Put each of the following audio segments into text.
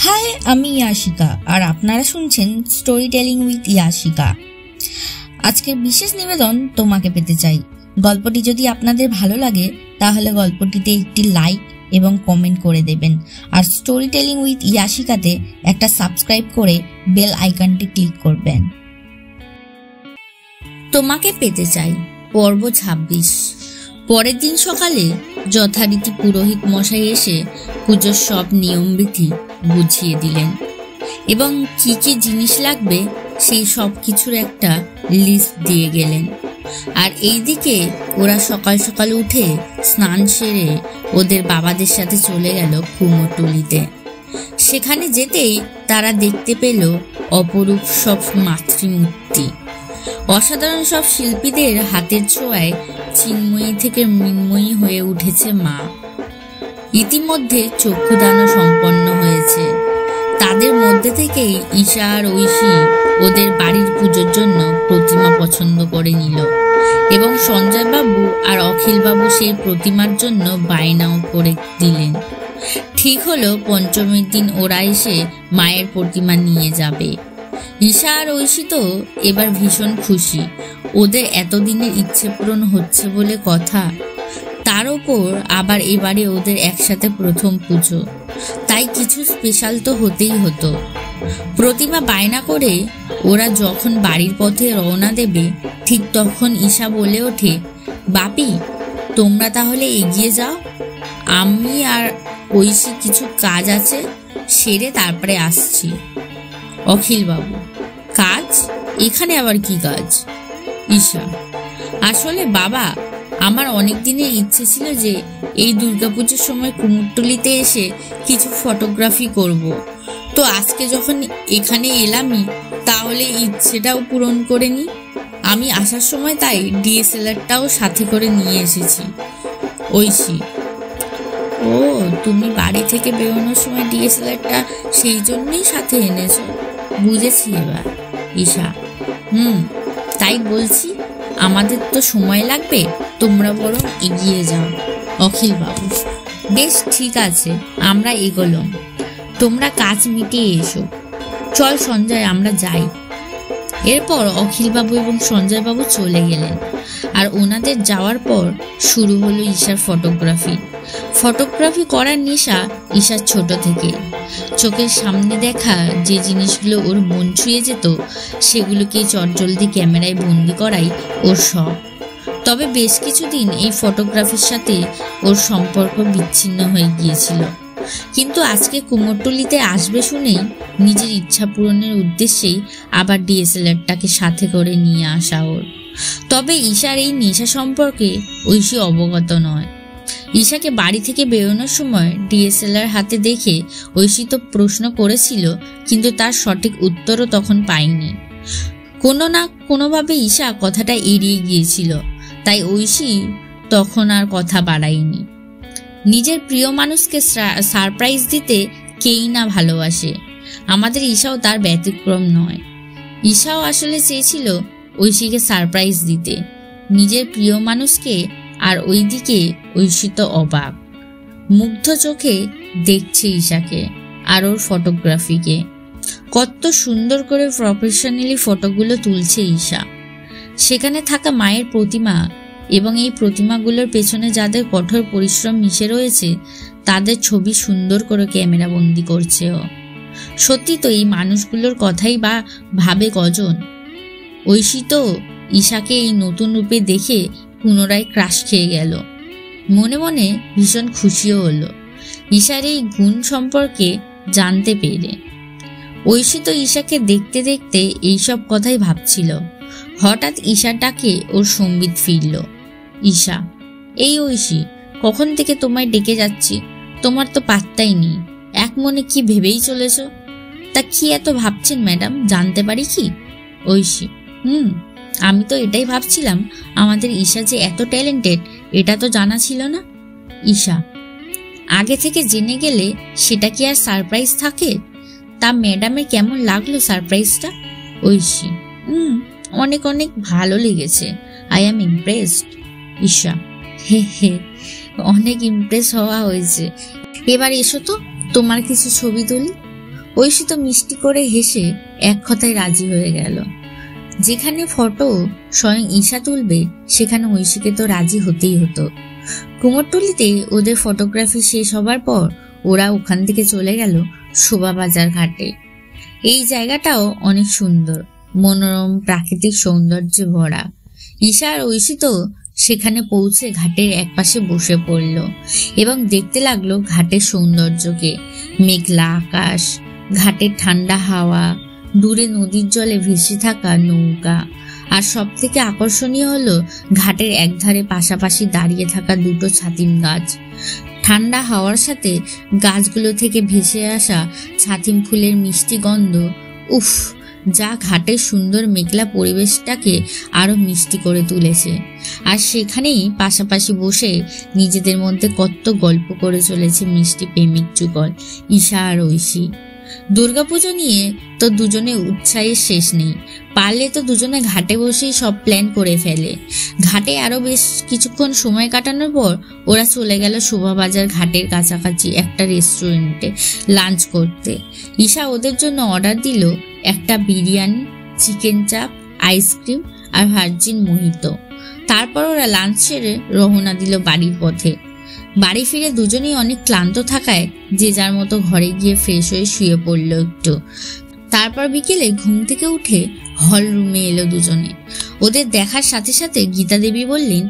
High, আমি Yashica আর আপনারা শুনছেন স্টোরি টেলিং উইথ ইয়াশিকা। আজকের বিশেষ নিবেদন তোমাকে পেতে চাই। গল্পটি যদি আপনাদের ভালো লাগে তাহলে গল্পটিতে একটি লাইক এবং কমেন্ট করে দেবেন, আর স্টোরি টেলিং উইথ ইয়াশিকাতে একটা সাবস্ক্রাইব করে বেল আইকনটি ক্লিক করবেন। তোমাকে পেতে চাই পর্ব 26। পরের দিন সকালে যথারীতি পুরোহিত মশাই এসে পুজোর সব নিয়মবিধি বুঝিয়ে দিলেন এবং কি কি জিনিস লাগবে সেই সব কিছুর একটা লিস্ট দিয়ে গেলেন। আর এইদিকে ওরা সকাল সকাল উঠে স্নান সেরে ওদের বাবাদের সাথে চলে গেল কুমোরটুলিতে। সেখানে যেতেই তারা দেখতে পেল অপরূপ সব মাতৃমূর্তি। অসাধারণ সব শিল্পীদের হাতের ছোঁয়ায় চিন্ময়ী থেকে মৃন্ময়ী হয়ে উঠেছে মা। ইতিমধ্যে চক্ষুদানও সম্পন্ন হয়েছে। তাদের মধ্যে থেকেই ঈশা আর ঐশী ওদের বাড়ির পুজোর জন্য প্রতিমা পছন্দ করে নিল এবং সঞ্জয় বাবু আর অখিল বাবু সেই প্রতিমার জন্য বায়নাও করে দিলেন। ঠিক হলো পঞ্চমীর দিন ওরা এসে মায়ের প্রতিমা নিয়ে যাবে। ঈশা আর ঐশী তো এবার ভীষণ খুশি, ওদের এতদিনের ইচ্ছে পূরণ হচ্ছে বলে কথা। তার ওপর আবার এবারে ওদের একসাথে প্রথম পুজো, তাই কিছু স্পেশাল তো হতেই হতো। প্রতিমা বায়না করে ওরা যখন বাড়ির পথে রওনা দেবে ঠিক তখন ঈশা বলে ওঠে, বাপি তোমরা তাহলে এগিয়ে যাও, আমি আর ঐশী কিছু কাজ আছে সেরে তারপরে আসছি। অখিল বাবু, কাজ? এখানে আবার কি কাজ? ঈশা, আসলে বাবা আমার অনেক দিনের ইচ্ছে ছিল যে এই দুর্গাপুজোর সময় কুমোরটুলিতে এসে কিছু ফটোগ্রাফি করব, তো আজকে যখন এখানে এলামই তাহলে ইচ্ছেটাও পূরণ করে নি। আমি আসার সময় তাই ডিএসএলআরটাও সাথে করে নিয়ে এসেছি। ঐশী, ও তুমি বাড়ি থেকে বেরোনোর সময় ডিএসএলআরটা সেই জন্যই সাথে এনেছো, বুঝেছি এবার। ঈশা, তাই বলছি আমাদের তো সময় লাগবে, তোমরা বরং এগিয়ে যাও। অখিল বাবু, বেশ ঠিক আছে, আমরা এগোলাম, তোমরা কাজ মিটিয়ে এসো। চল সঞ্জয়, আমরা যাই। এরপর অখিল বাবু এবং সঞ্জয় বাবু চলে গেলেন, আর ওনাদের যাওয়ার পর শুরু হলো ঈশার ফটোগ্রাফি করার নেশা ঈশার ছোট থেকে। চোখের সামনে দেখা যে জিনিসগুলো ওর মন ছুঁয়ে যেত সেগুলোকে চটজলদি ক্যামেরায় বন্দি করাই ওর শখ। তবে বেশ কিছুদিন এই ফটোগ্রাফির সাথে ওর সম্পর্ক বিচ্ছিন্ন হয়ে গিয়েছিল, কিন্তু আজকে কুমোরটুলিতে আসবে শুনেই নিজের ইচ্ছা পূরণের উদ্দেশ্যেই আবার ডিএসএলআরটাকে সাথে করে নিয়ে আসা ওর। তবে ঈশার এই নেশা সম্পর্কে ঐশী অবগত নয়। ঈশাকে বাড়ি থেকে বেরোনোর সময় ডিএসএলআর হাতে দেখে ঐশী তো প্রশ্ন করেছিল, কিন্তু তার সঠিক উত্তরও তখন পায়নি। কোনো না কোনোভাবে ঈশা কথাটা এড়িয়ে গিয়েছিল, তাই ঐশী তখন আর কথা বাড়ায়নি। নিজের প্রিয় মানুষকে সারপ্রাইজ দিতে কেই না ভালোবাসে, আমাদের ঈশাও তার ব্যতিক্রম নয়। ঈশাও আসলে চেয়েছিল ঐশীকে সারপ্রাইজ দিতে, নিজের প্রিয় মানুষকে, আর ওইদিকে ঐশী তো অবাক, মুগ্ধ চোখে দেখছে ঈশাকে আর ওর ফটোগ্রাফিকে। কত সুন্দর করে প্রফেশনালি ফটোগুলো তুলছে ঈশা। সেখানে থাকা মায়ের প্রতিমা এবং এই প্রতিমাগুলোর পেছনে যাদের কঠোর পরিশ্রম মিশে রয়েছে তাদের ছবি সুন্দর করে ক্যামেরা বন্দি করছে ও। সত্যি তো এই মানুষগুলোর কথাই বা ভাবে কজন। ঐশী তো ঈশাকে এই নতুন রূপে দেখে পুনরায় ক্রাশ খেয়ে গেল, মনে মনে ভীষণ খুশিও হলো ঈশার এই গুণ সম্পর্কে জানতে পেরে। ঐশী তো ঈশাকে দেখতে দেখতে এইসব কথাই ভাবছিল। হঠাৎ ঈশার ডাকে ওর সম্বিত ফিরল। ঈশা, এই ঐশী, কখন থেকে তোমায় ডেকে যাচ্ছি, তোমার তো পাত্তাই নেই, এক মনে কি ভেবেই চলেছ? তা কি এত ভাবছেন ম্যাডাম, জানতে পারি কি? ঐশী, আমি তো এটাই ভাবছিলাম, আমাদের ঈশা যে এত ট্যালেন্টেড এটা তো জানা ছিল না। ঈশা, আগে থেকে জেনে গেলে সেটা কি আর সারপ্রাইজ থাকে? তা ম্যাডামের কেমন লাগলো সারপ্রাইজটা? ঐশী, অনেক অনেক ভালো লেগেছে, আই অ্যাম ইমপ্রেসড। ঈশা, হে, অনেক ইমপ্রেস হওয়া হয়েছে, এবার এসো তো তোমার কিছু ছবি তুলি। ঐশী তো মিষ্টি করে হেসে এক কথায় রাজি হয়ে গেল। যেখানে ফটো স্বয়ং ঈশা তুলবে সেখানে ঐশীকে তো রাজি হতেই হতো। কুমোরটুলিতে ওদের ফটোগ্রাফি শেষ হবার পর ওরা ওখান থেকে চলে গেল শোভাবাজার ঘাটে। এই জায়গাটাও অনেক সুন্দর, মনোরম প্রাকৃতিক সৌন্দর্যে ভরা। ঈশা আর ঐশী তো সেখানে পৌঁছে ঘাটের একপাশে বসে পড়ল এবং দেখতে লাগলো ঘাটের সৌন্দর্যকে। মেঘলা আকাশ, ঘাটের ঠান্ডা হাওয়া, দূরে নদীর জলে ভেসে থাকা নৌকা, আর সব থেকে আকর্ষণীয় হলো ঘাটের একধারে পাশাপাশি দাঁড়িয়ে থাকা দুটো ছাতিম গাছ। ঠান্ডা হাওয়ার সাথে গাছগুলো থেকে ভেসে আসা ছাতিম ফুলের মিষ্টি গন্ধ, উফ, যা ঘাটের সুন্দর মেঘলা পরিবেশটাকে আরো মিষ্টি করে তুলেছে। আর সেখানেই পাশাপাশি বসে নিজেদের মধ্যে কত গল্প করে চলেছে মিষ্টি প্রেমিক যুগল ঈশা আর ঐশী। দুর্গাপুজো নিয়ে তো দুজনে উৎসাহের শেষ নেই। পারলে তো দুজনে ঘাটে বসেই সব প্ল্যান করে ফেলে। ঘাটে আরো বেশ কিছুক্ষণ সময় কাটানোর পর ওরা চলে গেল শোভাবাজার ঘাটের কাছাকাছি একটা রেস্টুরেন্টে লাঞ্চ করতে। ঈশা ওদের জন্য অর্ডার দিল একটা বিরিয়ানি, চিকেন চাপ, আইসক্রিম আর ভার্জিন মোহিতো। তারপর ওরা লাঞ্চ সেরে রওনা দিল বাড়ির পথে। বাড়ি ফিরে দুজনেই অনেক ক্লান্ত থাকায় যে যার মতো ঘরে গিয়ে ফ্রেশ হয়ে শুয়ে পড়ল একটু। তারপর বিকেলে ঘুম থেকে উঠে হল রুমে এলো দুজনে। ওদের দেখার সাথে সাথে গীতা দেবী বললেন,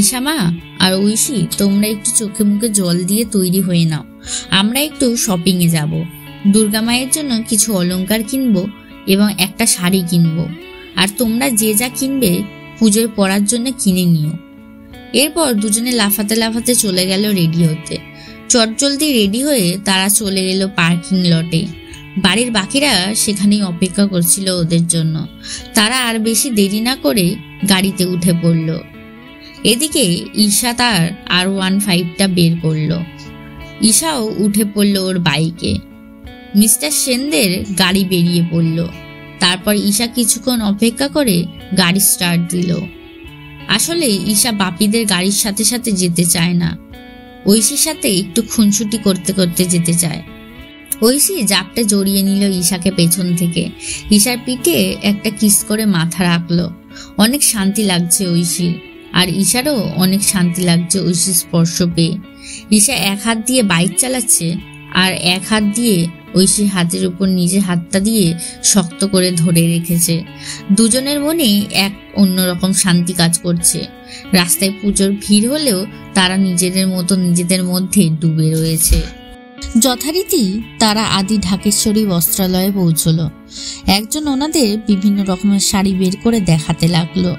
ঈশা মা আর ঐশী, তোমরা একটু চোখে মুখে জল দিয়ে তৈরি হয়ে নাও, আমরা একটু শপিং এ যাব। দুর্গা মায়ের জন্য কিছু অলংকার কিনবো এবং একটা শাড়ি কিনবো, আর তোমরা যে যা কিনবে পুজোয় পরার জন্য কিনে নিও। এরপর দুজনে লাফাতে লাফাতে চলে গেল রেডি হতে। চটজলদি রেডি হয়ে তারা চলে এলো পার্কিং লটে। বাড়ির বাকিরা সেখানেই অপেক্ষা করছিল ওদের জন্য। তারা আর বেশি দেরি না করে গাড়িতে উঠে পড়ল। এদিকে ঈশা তার R15টা বের করলো। ঈশাও উঠে পড়ল ওর বাইকে। মিস্টার সেনদের গাড়ি বেরিয়ে পড়ল। তারপর ঈশা কিছুক্ষণ অপেক্ষা করে গাড়ি স্টার্ট দিল। আসলে ঈশা বাপিদের গাড়ির সাথে সাথে যেতে চায় না, ঐশীর সাথে একটু খুনসুটি করতে করতে যেতে চায়। ঐশী জাপটে জড়িয়ে নিল ঈশাকে পেছন থেকে। ঈশার পিঠে একটা কিস করে মাথা রাখলো। অনেক শান্তি লাগছে ঐশীর, আর ঈশারও অনেক শান্তি লাগছে ঐশীর স্পর্শ পেয়ে। ঈশা এক হাত দিয়ে বাইক চালাচ্ছে আর এক হাত দিয়ে ঐশীর হাতের উপর নিজের হাতটা দিয়ে শক্ত করে ধরে রেখেছে। দুজনের মনেই এক অন্যরকম শান্তি কাজ করছে। রাস্তায় পুজোর ভিড় হলেও তারা নিজেদের মতো নিজেদের মধ্যে ডুবে রয়েছে। যথারীতি তারা আদি ঢাকেশ্বরী বস্ত্রালয়ে পৌঁছলো। একজন ওনাদের বিভিন্ন রকমের শাড়ি বের করে দেখাতে লাগলো।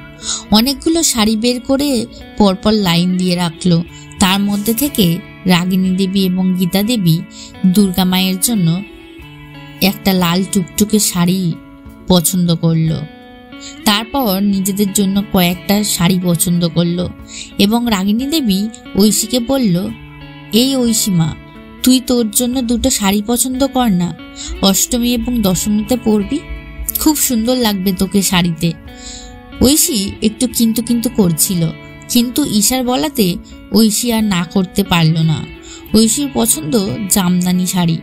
অনেকগুলো শাড়ি বের করে পরপর লাইন দিয়ে রাখলো। তার মধ্যে থেকে রাগিনী দেবী এবং গীতা দেবী দুর্গা মায়ের জন্য একটা লাল টুকটুকে শাড়ি পছন্দ করলো। তারপর নিজেদের জন্য কয়েকটা শাড়ি পছন্দ করলো এবং রাগিনী দেবী ঐশীকে বলল, এই ঐশী মা, তুই তোর জন্য দুটো শাড়ি পছন্দ কর না, অষ্টমী এবং দশমীতে পরবি, খুব সুন্দর লাগবে তোকে শাড়িতে। ঐশী একটু কিন্তু কিন্তু করছিল, কিন্তু ঈশার বলাতে ঐশী আর না করতে পারল না। ঐশীর পছন্দ জামদানি শাড়ি।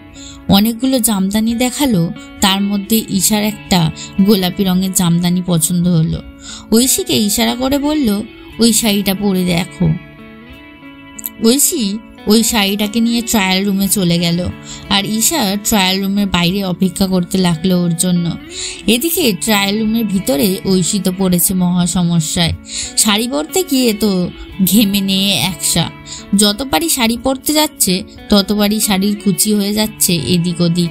অনেকগুলো জামদানি দেখালো, তার মধ্যে ঈশার একটা গোলাপি রঙের জামদানি পছন্দ হলো। ঐশীকে ইশারা করে বলল, ওই শাড়িটা পরে দেখো। ঐশী ওই শাড়িটাকে নিয়ে ট্রায়াল রুমে চলে গেল, আর ঈশা ট্রায়াল রুমের বাইরে অপেক্ষা করতে লাগলো ওর জন্য। এদিকে ট্রায়াল রুমের ভিতরে ঐশী তো পড়েছে মহা সমস্যায়। শাড়ি পরতে গিয়ে তো ঘেমে নিয়ে একসা। যতবারই শাড়ি পরতে যাচ্ছে ততবারই শাড়ির কুচি হয়ে যাচ্ছে এদিক ওদিক।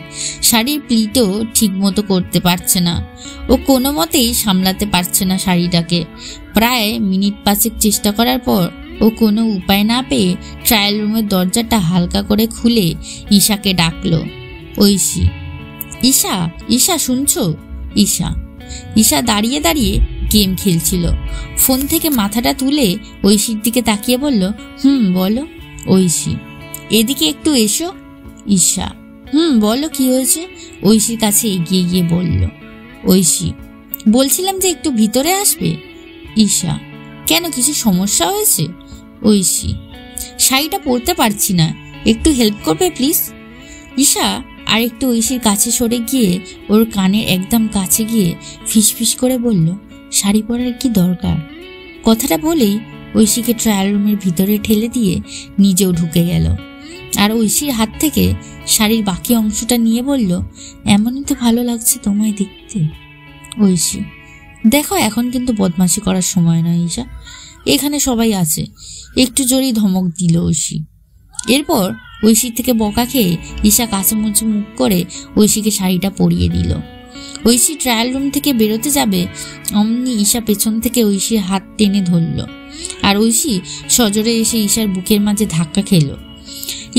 শাড়ির প্লিটও ঠিক মতো করতে পারছে না। ও কোনো মতেই সামলাতে পারছে না শাড়িটাকে। প্রায় মিনিট 5 চেষ্টা করার পর ও কোনো উপায় না পেয়ে ট্রায়াল রুমের দরজাটা হালকা করে খুলে ঈশাকে ডাকলো, ঐশী। ঈশা, ঈশা শুনছো? ঈশা দাঁড়িয়ে দাঁড়িয়ে গেম খেলছিল। ফোন থেকে মাথাটা তুলে ঐশীর দিকে তাকিয়ে বলল, বলো। ঐশী, এদিকে একটু এসো। ঈশা, বলো কি হয়েছে? ঐশীর কাছে এগিয়ে গিয়ে বলল। ঐশী, বলছিলাম যে একটু ভিতরে আসবে। ঈশা, কেন, কিছু সমস্যা হয়েছে? ঐশী, শাড়িটা পরতে পারছি না, একটু হেল্প করবে প্লিজ? ঈশা আর একটু ঐশীর কাছে সরে গিয়ে ওর কানের একদম কাছে গিয়ে ফিসফিস করে বলল, শাড়ি পরার কি দরকার? কথাটা বলেই ঐশীকে ট্রায়াল রুমের ভিতরে ঠেলে দিয়ে নিজেও ঢুকে গেল। আর ঐশীর হাত থেকে শাড়ির বাকি অংশটা নিয়ে বলল, এমনই তো ভালো লাগছে তোমায় দেখতে। ঐশী, দেখো এখন কিন্তু বদমাশি করার সময় নয় ঈশা, এখানে সবাই আছে। একটু জোরেই ধমক দিল ঐশী। এরপর ঐশীর থেকে বকা খেয়ে ঈশা কাছে মুছে মুখ করে ঐশীকে শাড়িটা পরিয়ে দিল। ঐশী ট্রায়াল রুম থেকে বেরোতে যাবে, অমনি ঈশা পেছন থেকে ঐশীর হাত টেনে ধরল। আর ঐশী সজোরে এসে ঈশার বুকের মাঝে ধাক্কা খেল।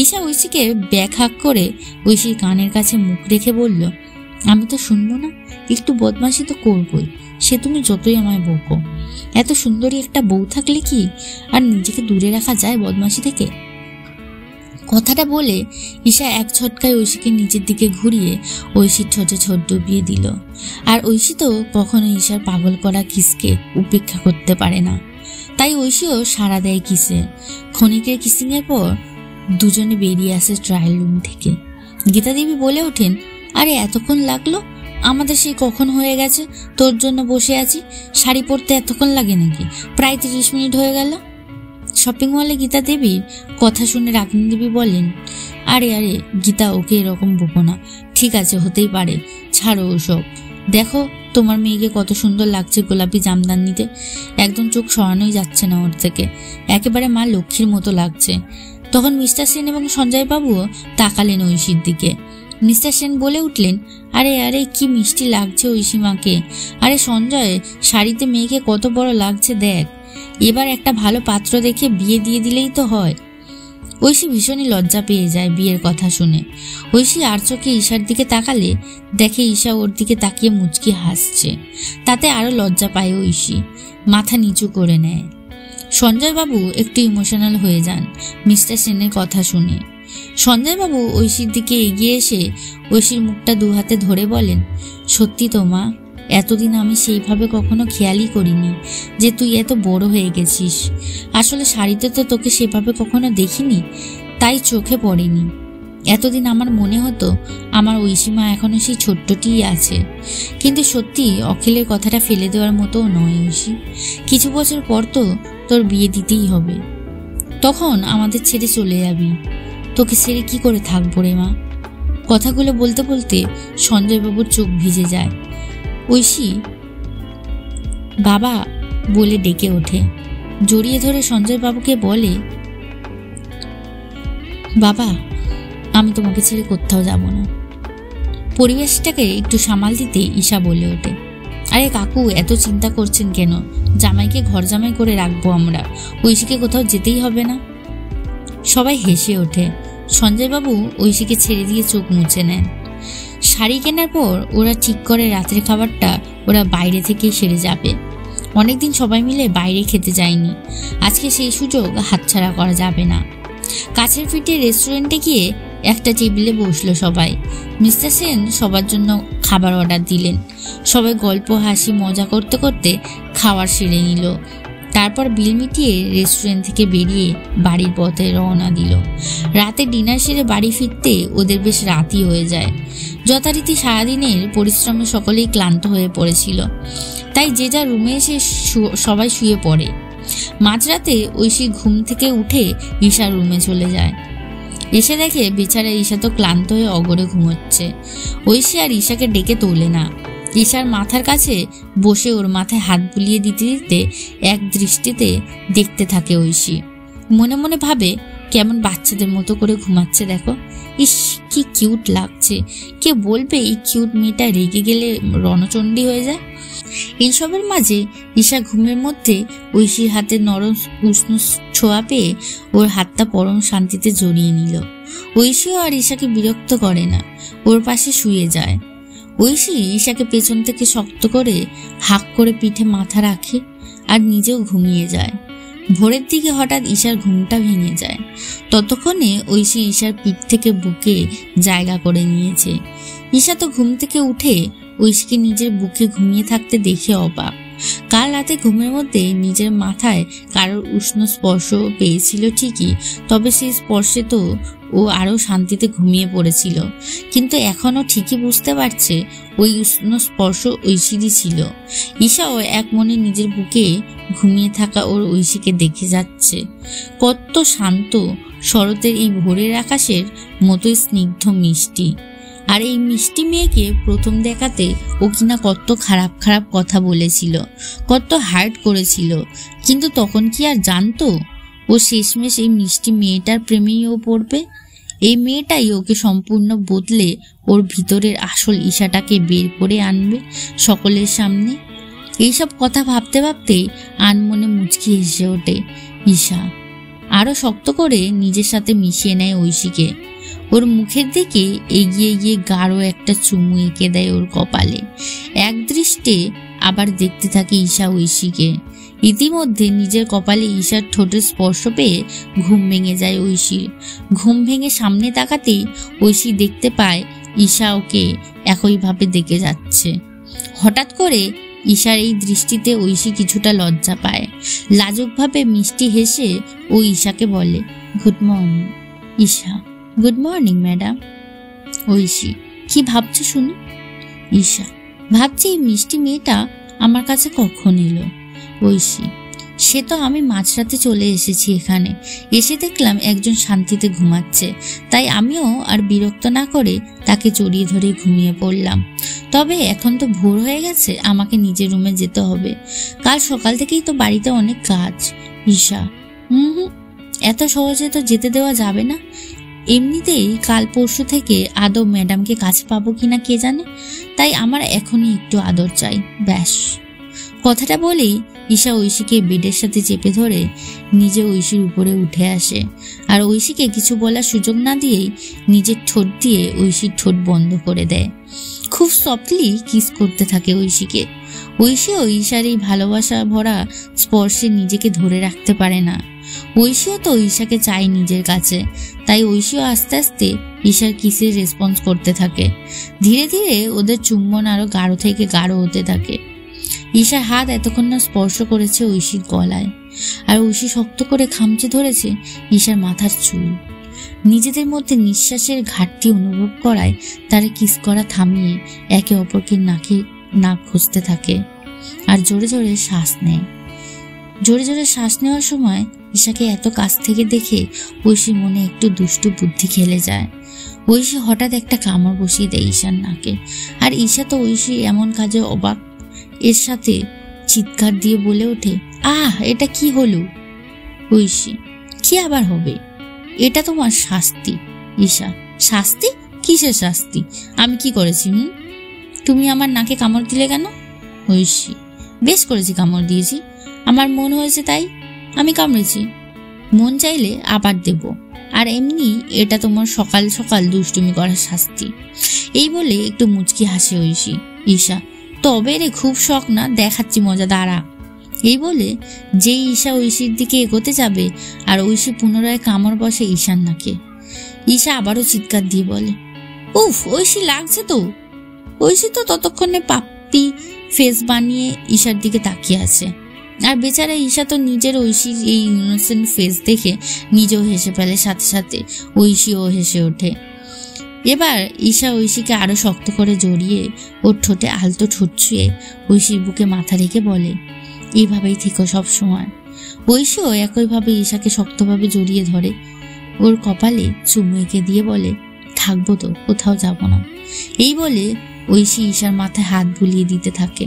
ঈশা ঐশীকে ব্যাক হাক করে ঐশীর কানের কাছে মুখ রেখে বলল, আমি তো শুনবো না? একটু বদমাশি তো করবই, সে তুমি যতই আমায় বকো। এত সুন্দরী একটা বউ থাকলে কি আর নিজেকে দূরে রাখা যায় বদমাশি থেকে? কথাটা বলে ঈশা এক ঝটকায় ঐশীকে নিচের দিকে ঘুরিয়ে ঐশীর ঠোঁটে ঠোঁট ডুবিয়ে দিল। আর ঐশী তো কখনো ঈশার পাগল করা কিসকে উপেক্ষা করতে পারে না, তাই ঐশীও সাড়া দেয় কিসে। ক্ষণিকের কিসিংয়ের পর দুজনে বেরিয়ে আসে ট্রায়াল রুম থেকে। গীতা দেবী বলে ওঠেন, আরে এতক্ষণ লাগলো? আমাদের সেই কখন হয়ে গেছে, তোর জন্য বসে আছি। শাড়ি পরতে এতক্ষণ লাগে নাকি? প্রায় 30 মিনিট হয়ে গেল। শপিং মলে গীতা দেবীর কথা শুনে রাগিনী দেবী বলেন, আরে আরে গীতা, ওকে এরকম বকো না। ঠিক আছে, হতেই পারে, ছাড়ো ওসব। দেখো তোমার মেয়েকে কত সুন্দর লাগছে গোলাপি জামদানিতে, একদম চোখ সরানোই যাচ্ছে না ওর থেকে, একেবারে মা লক্ষ্মীর মতো লাগছে। তখন মিস্টার সেন এবং সঞ্জয় বাবুও তাকালেন ঐশীর দিকে। মিস্টার সেন বলে উঠলেন, আরে আরে কি মিষ্টি লাগছে ঐশী মাকে। আরে সঞ্জয়, শাড়িতে মেয়েকে কত বড় লাগছে দেখ, এবার একটা ভালো পাত্র দেখে বিয়ে দিয়ে দিলেই তো হয়। ঐশী ভীষণই লজ্জা পেয়ে যায় বিয়ের কথা শুনে। ঐশী আর চোখে ঈশার দিকে তাকালে দেখে ঈশা ওর দিকে তাকিয়ে মুচকি হাসছে। তাতে আরো লজ্জা পায় ঐশী, মাথা নিচু করে নেয়। সঞ্জয় বাবু একটু ইমোশনাল হয়ে যান মিস্টার সেনের কথা শুনে। সঞ্জয় বাবু ঐশীর দিকে এগিয়ে এসে ঐশীর মুখটা দু হাতে ধরে বলেন, সত্যি তো মা, এতদিন আমি সেইভাবে কখনো খেয়ালই করিনি যে তুই এত বড় হয়ে গেছিস। আসলে শাড়িতে তো তোকে সেভাবে কখনো দেখিনি, তাই চোখে পড়েনি। এতদিন আমার মনে হতো আমার ঐশীমা এখনো সেই ছোট্টটিই আছে। কিন্তু সত্যি অখিলের কথাটা ফেলে দেওয়ার মতো নয় ঐশী। কিছু বছর পর তো তোর বিয়ে দিতেই হবে, তখন আমাদের ছেড়ে চলে যাবি। তোকে ছেড়ে কি করে থাকবো রে মা? কথাগুলো বলতে বলতে সঞ্জয় বাবুর চোখ ভিজে যায়। ঐশী বাবা বলে ডেকে ওঠে। জড়িয়ে ধরে সঞ্জয় বাবুকে বলে, বাবা আমি তোমাকে ছেড়ে কোথাও যাব না। পরিবেশটাকে একটু সামাল দিতে ঈশা বলে ওঠে, আরে কাকু এত চিন্তা করছেন কেন? জামাইকে ঘর জামাই করে রাখবো আমরা, ঐশীকে কোথাও যেতেই হবে না। সবাই হেসে ওঠে। সঞ্জয় বাবু ঐশীকে ছেড়ে দিয়ে চোখ মুছে নেন। শাড়ি কেনার পর ওরা ঠিক করে রাতের খাবারটা ওরা বাইরে থেকেই সেরে যাবে। অনেকদিন সবাই মিলে বাইরে খেতে যায়নি, আজকে সেই সুযোগ হাতছাড়া করা যাবে না। কাছের ফিটে রেস্টুরেন্টে গিয়ে একটা টেবিলে বসলো সবাই। মিস্টার সেন সবার জন্য খাবার অর্ডার দিলেন। সবাই গল্প হাসি মজা করতে করতে খাবার সেরে নিল। তারপর বিল মিটিয়ে রেস্টুরেন্ট থেকে বেরিয়ে বাড়ির পথে রওনা দিল। রাতে ডিনার সেরে বাড়ি ফিরতে ওদের বেশ রাতই হয়ে যায়। যথারীতি সারাদিনের পরিশ্রমে সকলেই ক্লান্ত হয়ে পড়েছিল, তাই যে যার রুমে এসে সবাই শুয়ে পড়ে। মাঝরাতে ঐশী ঘুম থেকে উঠে ঈশার রুমে চলে যায়। এসে দেখে বেচারা ঈশা তো ক্লান্ত হয়ে অগরে ঘুমোচ্ছে। ঐশী আর ঈশাকে ডেকে তোলে না। ঈশার মাথার কাছে বসে ওর মাথায় হাত বুলিয়ে দিতে দিতে এক দৃষ্টিতে দেখতে থাকে ঐশী। মনে মনে ভাবে, কেমন বাচ্চাদের মতো করে ঘুমাচ্ছে দেখো, ইস কি কিউট লাগছে। কে বলবে এই কিউট মেয়েটা রেগে গেলে রণচণ্ডী হয়ে যায়। এইসবের মাঝে ঈশা ঘুমের মধ্যে ঐশীর হাতে নরম উষ্ণ ছোঁয়া পেয়ে ওর হাতটা পরম শান্তিতে জড়িয়ে নিল। ঐশীও আর ঈশাকে বিরক্ত করে না, ওর পাশে শুয়ে যায়। ঐশী ঈশাকে পেছন থেকে শক্ত করে হাঁক করে পিঠে মাথা রাখে আর নিজেও ঘুমিয়ে যায়। ভোরের দিকে হঠাৎ ঈশার ঘুমটা ভেঙে যায়। ততক্ষণে ঐশী ঈশার পিঠ থেকে বুকে জায়গা করে নিয়েছে। ঈশা তো ঘুম থেকে উঠে ঐশীকে নিজের বুকে ঘুমিয়ে থাকতে দেখে অবাক। কাল রাতে ঘুমের মধ্যে নিজের মাথায় কারোর উষ্ণ স্পর্শ পেয়েছিল ঠিকই, তবে সেই স্পর্শে তো ও আরো শান্তিতে ঘুমিয়ে পড়েছিল। কিন্তু এখনো ঠিকই বুঝতে পারছে ওই উষ্ণ স্পর্শ ঐশীরই ছিল। ঈশাও এক মনে নিজের বুকে ঘুমিয়ে থাকা ওর ঐশীকে দেখে যাচ্ছে। কত শান্ত, শরতের এই ভোরের আকাশের মতোই স্নিগ্ধ মিষ্টি। আর এই মিষ্টি মেয়েকে প্রথম দেখাতে ও কিনা কত খারাপ খারাপ কথা বলেছিল, কত হার্ট করেছিল। কিন্তু তখন কি আর জানতো ও শেষমেশ এই মিষ্টি মেয়েটার প্রেমেই ও পড়বে? এই মেয়েটাই ওকে সম্পূর্ণ বদলে ওর ভিতরের আসল ঈশাটাকে বের করে আনবে সকলের সামনে। এইসব কথা ভাবতে ভাবতে আনমনে মুচকি হেসে ওঠে ঈশা। আরো শক্ত করে নিজের সাথে মিশিয়ে নেয় ঐশীকে। ওর মুখের দিকে এগিয়ে গিয়ে গাঢ় একটা চুমু এঁকে দেয় ওর কপালে। এক দৃষ্টে আবার দেখতে থাকে ঈশা ঐশীকে। ইতিমধ্যে নিজের কপালে ঈশার ঠোঁটের স্পর্শ পেয়ে ঘুম ভেঙে যায় ঐশীর। ঘুম ভেঙে সামনে তাকাতেই ঐশী দেখতে পায় ঈশা ওকে একইভাবে দেখে যাচ্ছে। হঠাৎ করে ঈশার এই দৃষ্টিতে ঐশী কিছুটা লজ্জা পায়। লাজুকভাবে মিষ্টি হেসে ও ঈশাকে বলে, good morning. Isha, good morning madam. Aishi, কি ভাবছো শুনি? ঈশা, ভাবছি এই মিষ্টি মেয়েটা আমার কাছে কখন এলো। ঐশী, সে তো আমি মাঝরাতে চলে এসেছি এখানে, এসে দেখলাম একজন শান্তিতে ঘুমাচ্ছে, তাই আমিও আর বিরক্ত না করে তাকে জড়িয়ে ধরে ঘুমিয়ে পড়লাম। তবে এখন তো ভোর হয়ে গেছে, আমাকে নিজের রুমে যেতে হবে। কাল সকাল থেকেই তো বাড়িতে অনেক কাজ। ঈশা, এত সহজে তো যেতে দেওয়া যাবে না। এমনিতেই কাল পরশু থেকে আদৌ ম্যাডামকে কাছে পাবো কিনা কে জানে, তাই আমার এখনই একটু আদর চাই, ব্যাস। কথাটা বলেই ঈশা ঐশীকে বেডের সাথে চেপে ধরে নিজে ঐশীর উপরে উঠে আসে। আর ঐশীকে কিছু বলার সুযোগ না দিয়েই নিজের ঠোঁট দিয়ে ঐশীর ঠোঁট বন্ধ করে দেয়। খুব সফটলি কিস করতে থাকে ঐশীকে। ঐশীও ঈশার এই ভালোবাসা ভরা স্পর্শে নিজেকে ধরে রাখতে পারে না। ঐশীও তো ঈশাকে চায় নিজের কাছে, তাই ঐশীও আস্তে আস্তে ঈশার কিসের রেসপন্স করতে থাকে। ধীরে ধীরে ওদের চুম্বন আরো গাঢ় থেকে গাঢ় হতে থাকে। ঈশার হাত এতক্ষণ না স্পর্শ করেছে ঐশীর গলায়, আর ঐশী শক্ত করে খামচে ধরেছে ঈশার মাথার চুল। নিজেদের মধ্যে নিঃশ্বাসের ঘাটতি অনুভব করায় তারা কিস করা থামিয়ে একে অপরকে নাক খুঁজতে থাকে আর জোরে জোরে শ্বাস নেয়। জোরে জোরে শ্বাস নেওয়ার সময় ঈশাকে এত কাছ থেকে দেখে ঐশীর মনে একটু দুষ্টু বুদ্ধি খেলে যায়। ঐশী হঠাৎ একটা কামড় বসিয়ে দেয় ঈশার নাকে, আর ঈশা তো ঐশী এমন কাজে অবাক। এর সাথে চিৎকার দিয়ে বলে ওঠে, আহ, এটা কি হলো? ঐশী, কি আবার হবে? এটা তোমার শাস্তি। ঈশা, শাস্তি? কিসের শাস্তি? আমি কি করেছি? তুমি আমার নাকে কামড় দিলে কেন? ঐশী, বেশ করেছি, কামড় দিয়েছি, আমার মন হয়েছে তাই আমি কামড়েছি। মন চাইলে আবার দেব, আর এমনি এটা তোমার সকাল সকাল দুষ্টুমি করার শাস্তি। এই বলে একটু মুচকি হাসে ঐশী। ঈশা, তবে রে, খুব শখ না, দেখাচ্ছি মজা, দাঁড়া। এই বলে যেই ঈশা ঐশীর দিকে এগোতে যাবে আর ঐশী পুনরায় কামড় বসে ঈশার নাকে। ঈশা আবারও চিৎকার দিয়ে বলে, উফ, ঐশী লাগছে তো। ঐশী তো ততক্ষণে পাপ্পি ফেস বানিয়ে ঈশার দিকে তাকিয়ে আছে, আর বেচারা ঈশা তো নিজের ঐশীর এই ইনোসেন্ট ফেস দেখে নিজেও হেসে ফেলে, সাথে সাথে ঐশীও হেসে ওঠে। এবার ঈশা ঐশীকে আরো শক্ত করে জড়িয়ে ওর ঠোঁটে আলতো ঠোঁট ছুঁয়ে ঐশীর বুকে মাথা রেখে বলে, এইভাবেই থেকো সব সময়। ঐশীও একইভাবে ঈশাকে শক্তভাবে জড়িয়ে ধরে, ওর কপালে চুমু এঁকে দিয়ে বলে, থাকবো তো, কোথাও যাব না। এই বলে ঐশী ঈশার মাথায় হাত বুলিয়ে দিতে থাকে,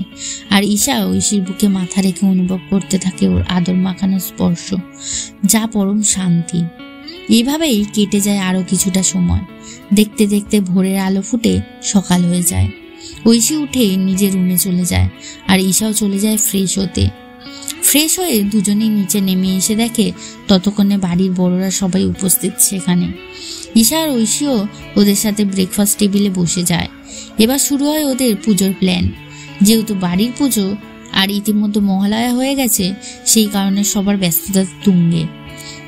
আর ঈশা ঐশীর বুকে মাথা রেখে অনুভব করতে থাকে ওর আদর মাখানো স্পর্শ, যা পরম শান্তি। এইভাবেই কেটে যায় আরো কিছুটা সময়। দেখতে দেখতে ভোরের আলো ফুটে সকাল হয়ে যায়। ঐশী উঠে নিজের রুমে চলে যায়, আর ঈশাও চলে যায় ফ্রেশ হতে। ফ্রেশ হয়ে দুজনেই নিচে নেমে এসে দেখে ততক্ষণে বাড়ির বড়রা সবাই উপস্থিত সেখানে। ঈশা আর ঐশীও ওদের সাথে ব্রেকফাস্ট টেবিলে বসে যায়। এবার শুরু হয় ওদের পুজোর প্ল্যান। যেহেতু বাড়ির পুজো আর ইতিমধ্যে মহালয়া হয়ে গেছে, সেই কারণে সবার ব্যস্ততা তুঙ্গে,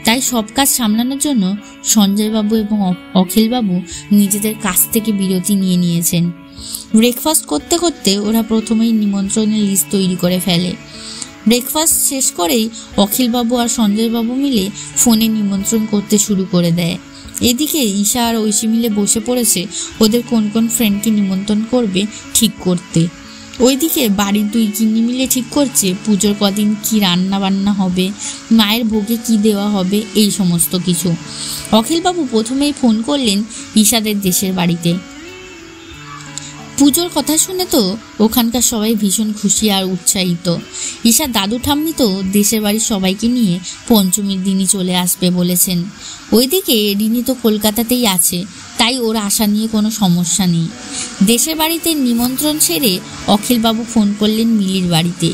তাই সব কাজ সামলানোর জন্য সঞ্জয়বাবু এবং অখিলবাবু নিজেদের কাছ থেকে বিরতি নিয়ে নিয়েছেন। ব্রেকফাস্ট করতে করতে ওরা প্রথমেই নিমন্ত্রণের লিস্ট তৈরি করে ফেলে। ব্রেকফাস্ট শেষ করেই অখিলবাবু আর সঞ্জয়বাবু মিলে ফোনে নিমন্ত্রণ করতে শুরু করে দেয়। এদিকে ঈশা আর ঐশী মিলে বসে পড়েছে ওদের কোন কোন ফ্রেন্ডকে নিমন্ত্রণ করবে ঠিক করতে। ওইদিকে বাড়ির দুই গিন্নি মিলে ঠিক করছে পুজোর কদিন কি রান্না বান্না হবে, মায়ের ভোগে কি দেওয়া হবে, এই সমস্ত কিছু। অখিলবাবু প্রথমেই ফোন করলেন ঈশাদের দেশের বাড়িতে। পুজোর কথা শুনে তো ওখানকার সবাই ভীষণ খুশি আর উৎসাহিত। ঈশার দাদু ঠাম্মি তো দেশের বাড়ির সবাইকে নিয়ে পঞ্চমীর দিনই চলে আসবে বলেছেন। ওইদিকে রিনি তো কলকাতাতেই আছে, তাই ওর আশা নিয়ে কোনো সমস্যা নেই। দেশের বাড়িতে নিমন্ত্রণ সেরে অখিলবাবু ফোন করলেন মিলির বাড়িতে।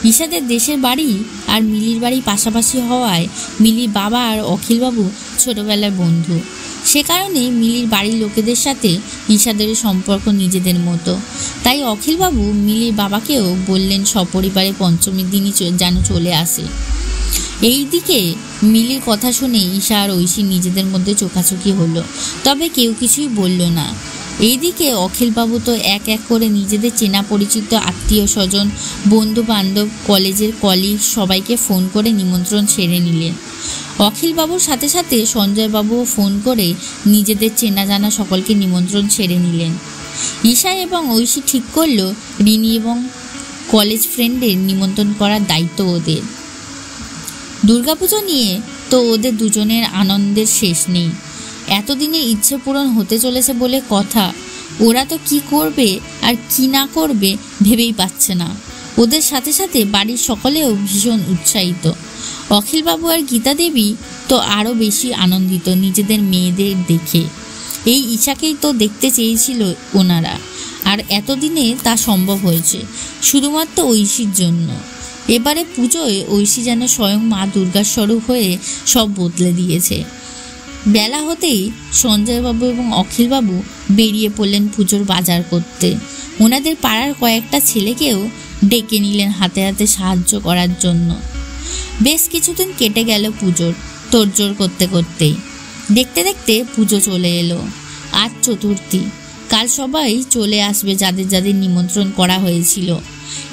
ঈশাদের দেশের বাড়ি আর মিলির বাড়ি পাশাপাশি হওয়ায় মিলির বাবা আর অখিলবাবু ছোটবেলার বন্ধু। সে কারণে মিলির বাড়ির লোকেদের সাথে ঈশাদের সম্পর্ক নিজেদের মতো। তাই অখিলবাবু মিলির বাবাকেও বললেন সপরিবারে পঞ্চমীর দিনই যেন চলে আসে। এই দিকে মিলির কথা শুনে ঈশা আর ঐশী নিজেদের মধ্যে চোখাচোখি হলো, তবে কেউ কিছুই বলল না। এইদিকে অখিলবাবু তো এক এক করে নিজেদের চেনা পরিচিত আত্মীয় স্বজন, বন্ধু বান্ধব, কলেজের কলিগ সবাইকে ফোন করে নিমন্ত্রণ সেরে নিলেন। অখিলবাবুর সাথে সাথে সঞ্জয়বাবুও ফোন করে নিজেদের চেনা জানা সকলকে নিমন্ত্রণ সেরে নিলেন। ঈশা এবং ঐশী ঠিক করলো রিনি এবং কলেজ ফ্রেন্ডের নিমন্ত্রণ করার দায়িত্ব ওদের। দুর্গাপুজো নিয়ে তো ওদের দুজনের আনন্দের শেষ নেই। এতদিনে ইচ্ছে পূরণ হতে চলেছে বলে কথা, ওরা তো কি করবে আর কি না করবে ভেবেই পাচ্ছে না। ওদের সাথে সাথে বাড়ির সকলেও ভীষণ উৎসাহিত। অখিলবাবু আর গীতা দেবী তো আরও বেশি আনন্দিত নিজেদের মেয়েদের দেখে। এই ঈশাকেই তো দেখতে চেয়েছিল ওনারা, আর এতদিনে তা সম্ভব হয়েছে শুধুমাত্র ঐশীর জন্য। এবারে পুজোয় ঐশী যেন স্বয়ং মা দুর্গার স্বরূপ হয়ে সব বদলে দিয়েছে। বেলা হতেই সঞ্জয়বাবু এবং অখিলবাবু বেরিয়ে পড়লেন পুজোর বাজার করতে। ওনাদের পাড়ার কয়েকটা ছেলেকেও ডেকে নিলেন হাতে হাতে সাহায্য করার জন্য। বেশ কিছুদিন কেটে গেল পুজোর তোড়জোড় করতে করতেই। দেখতে দেখতে পুজো চলে এলো। আজ চতুর্থী, কাল সবাই চলে আসবে যাদের যাদের নিমন্ত্রণ করা হয়েছিল,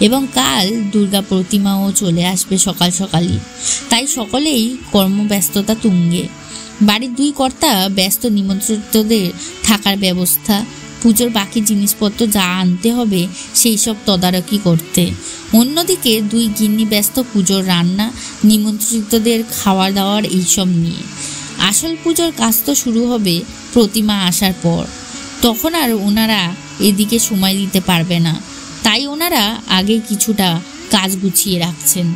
এবং কাল দুর্গা প্রতিমাও চলে আসবে সকাল সকালই। তাই সকলেই কর্মব্যস্ততা তুঙ্গে। বাড়ির দুই কর্তা ব্যস্ত নিমন্ত্রিতদের থাকার ব্যবস্থা, পুজোর বাকি জিনিসপত্র যা আনতে হবে সেই সব তদারকি করতে। অন্যদিকে দুই গিন্নি ব্যস্ত পুজোর রান্না, নিমন্ত্রিতদের খাওয়া দাওয়ার এইসব নিয়ে। আসল পুজোর কাজ তো শুরু হবে প্রতিমা আসার পর, তখন আর ওনারা এদিকে সময় দিতে পারবে না। তাই ওনারা আগে কিছুটা কাজ গুছিয়ে রাখছেন।